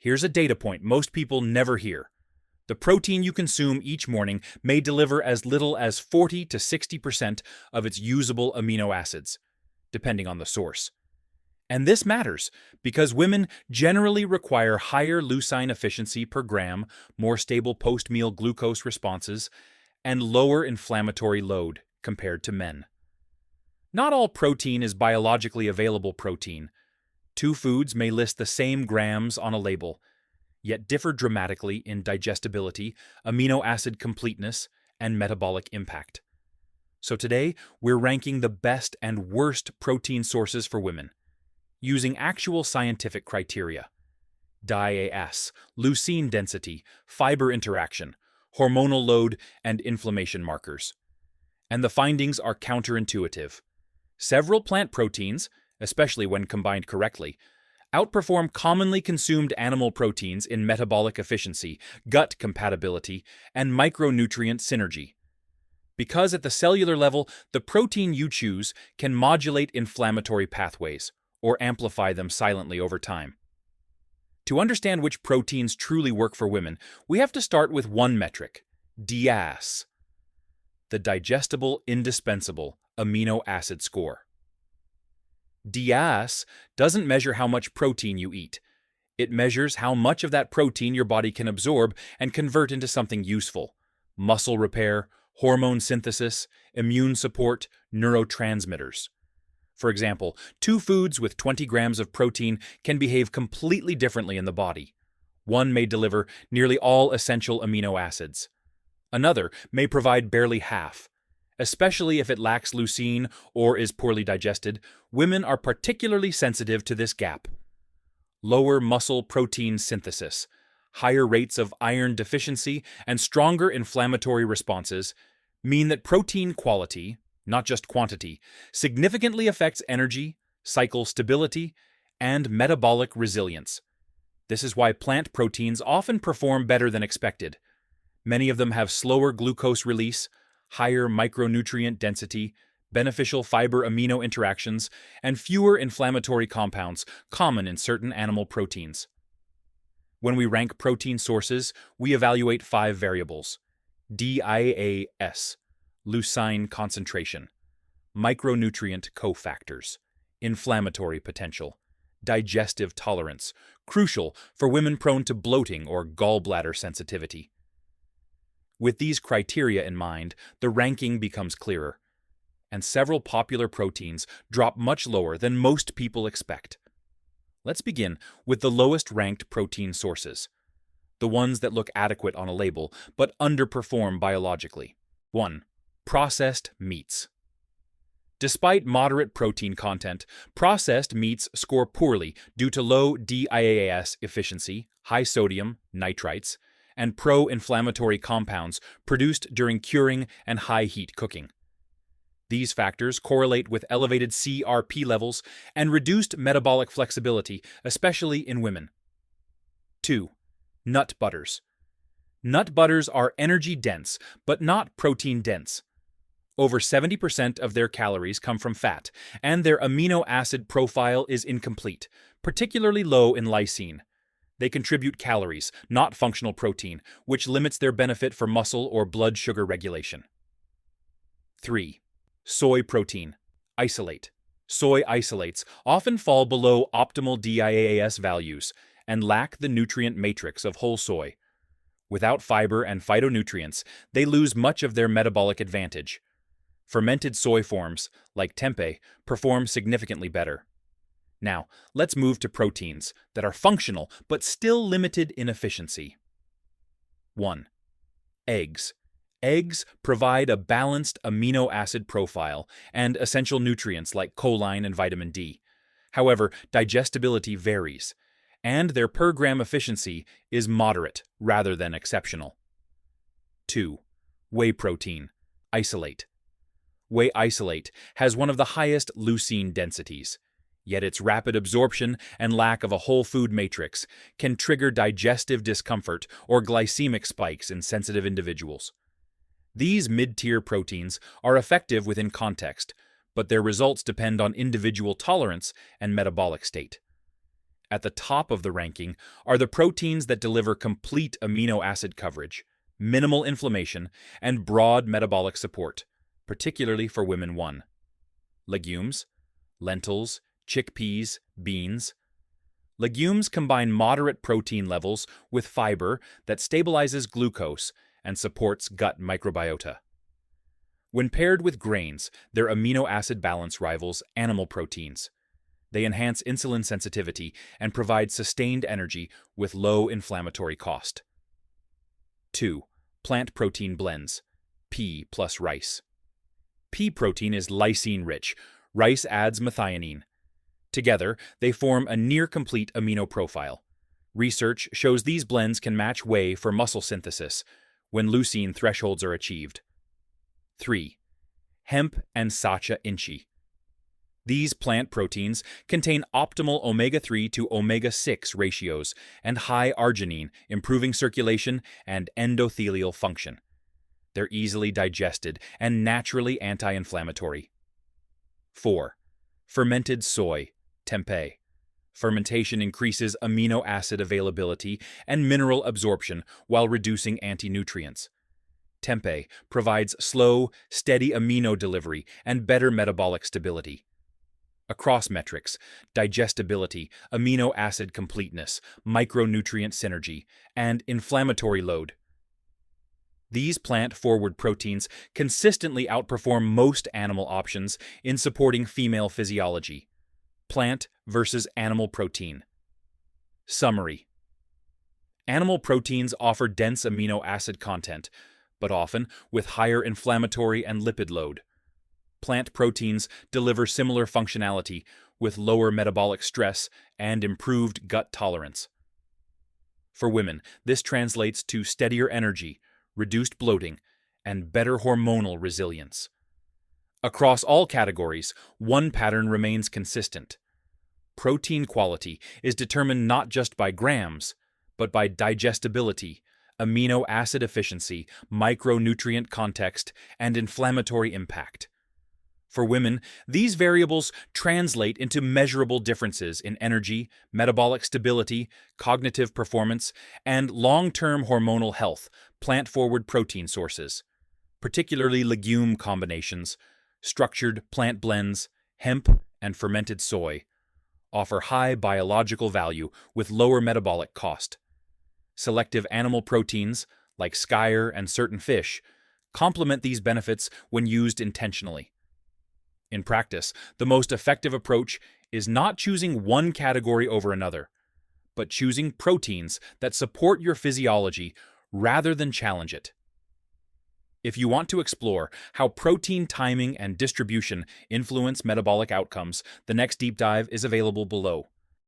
Here's a data point most people never hear. The protein you consume each morning may deliver as little as 40 to 60% of its usable amino acids, depending on the source. And this matters because women generally require higher leucine efficiency per gram, more stable post-meal glucose responses, and lower inflammatory load compared to men. Not all protein is biologically available protein. Two foods may list the same grams on a label, yet differ dramatically in digestibility, amino acid completeness, and metabolic impact. So today, we're ranking the best and worst protein sources for women, using actual scientific criteria: DIAS, leucine density, fiber interaction, hormonal load, and inflammation markers. And the findings are counterintuitive. Several plant proteins, especially when combined correctly, outperform commonly consumed animal proteins in metabolic efficiency, gut compatibility, and micronutrient synergy. Because at the cellular level, the protein you choose can modulate inflammatory pathways or amplify them silently over time. To understand which proteins truly work for women, we have to start with one metric: DIAS, the Digestible Indispensable amino acid score. DIAS doesn't measure how much protein you eat. It measures how much of that protein your body can absorb and convert into something useful: muscle repair, hormone synthesis, immune support, neurotransmitters. For example, two foods with 20 grams of protein can behave completely differently in the body. One may deliver nearly all essential amino acids. Another may provide barely half. Especially if it lacks leucine or is poorly digested, women are particularly sensitive to this gap. Lower muscle protein synthesis, higher rates of iron deficiency, and stronger inflammatory responses mean that protein quality, not just quantity, significantly affects energy, cycle stability, and metabolic resilience. This is why plant proteins often perform better than expected. Many of them have slower glucose release, higher micronutrient density, beneficial fiber-amino interactions, and fewer inflammatory compounds common in certain animal proteins. When we rank protein sources, we evaluate 5 variables: DIAS, leucine concentration, micronutrient cofactors, inflammatory potential, digestive tolerance, crucial for women prone to bloating or gallbladder sensitivity. With these criteria in mind, the ranking becomes clearer, and several popular proteins drop much lower than most people expect. Let's begin with the lowest-ranked protein sources, the ones that look adequate on a label but underperform biologically. 1. Processed meats. Despite moderate protein content, processed meats score poorly due to low DIAS efficiency, high sodium, nitrites, and pro-inflammatory compounds produced during curing and high-heat cooking. These factors correlate with elevated CRP levels and reduced metabolic flexibility, especially in women. 2. Nut butters. Nut butters are energy-dense, but not protein-dense. Over 70% of their calories come from fat, and their amino acid profile is incomplete, particularly low in leucine. They contribute calories, not functional protein, which limits their benefit for muscle or blood sugar regulation. 3. Soy protein. Isolate. Soy isolates often fall below optimal DIAS values and lack the nutrient matrix of whole soy. Without fiber and phytonutrients, they lose much of their metabolic advantage. Fermented soy forms, like tempeh, perform significantly better. Now, let's move to proteins that are functional but still limited in efficiency. 1. Eggs. Eggs provide a balanced amino acid profile and essential nutrients like choline and vitamin D. However, digestibility varies, and their per-gram efficiency is moderate rather than exceptional. 2. Whey protein. Isolate. Whey isolate has one of the highest leucine densities, yet its rapid absorption and lack of a whole food matrix can trigger digestive discomfort or glycemic spikes in sensitive individuals. These mid-tier proteins are effective within context, but their results depend on individual tolerance and metabolic state. At the top of the ranking are the proteins that deliver complete amino acid coverage, minimal inflammation, and broad metabolic support, particularly for women. 1. Legumes, lentils, chickpeas, beans. Legumes combine moderate protein levels with fiber that stabilizes glucose and supports gut microbiota. When paired with grains, their amino acid balance rivals animal proteins. They enhance insulin sensitivity and provide sustained energy with low inflammatory cost. 2. Plant protein blends. Pea plus rice. Pea protein is lysine-rich. Rice adds methionine. Together, they form a near-complete amino profile. Research shows these blends can match whey for muscle synthesis when leucine thresholds are achieved. 3. Hemp and Sacha inchi. These plant proteins contain optimal omega-3 to omega-6 ratios and high arginine, improving circulation and endothelial function. They're easily digested and naturally anti-inflammatory. 4. Fermented soy, tempeh. Fermentation increases amino acid availability and mineral absorption while reducing anti-nutrients. Tempeh provides slow, steady amino delivery and better metabolic stability. Across metrics, digestibility, amino acid completeness, micronutrient synergy, and inflammatory load. These plant-forward proteins consistently outperform most animal options in supporting female physiology. Plant versus animal protein. Summary. Animal proteins offer dense amino acid content, but often with higher inflammatory and lipid load. Plant proteins deliver similar functionality with lower metabolic stress and improved gut tolerance. For women, this translates to steadier energy, reduced bloating, and better hormonal resilience. Across all categories, one pattern remains consistent. Protein quality is determined not just by grams, but by digestibility, amino acid efficiency, micronutrient context, and inflammatory impact. For women, these variables translate into measurable differences in energy, metabolic stability, cognitive performance, and long-term hormonal health. Plant-forward protein sources, particularly legume combinations, structured plant blends, hemp, and fermented soy, offer high biological value with lower metabolic cost. Selective animal proteins, like skyr and certain fish, complement these benefits when used intentionally. In practice, the most effective approach is not choosing one category over another, but choosing proteins that support your physiology rather than challenge it. If you want to explore how protein timing and distribution influence metabolic outcomes, the next deep dive is available below.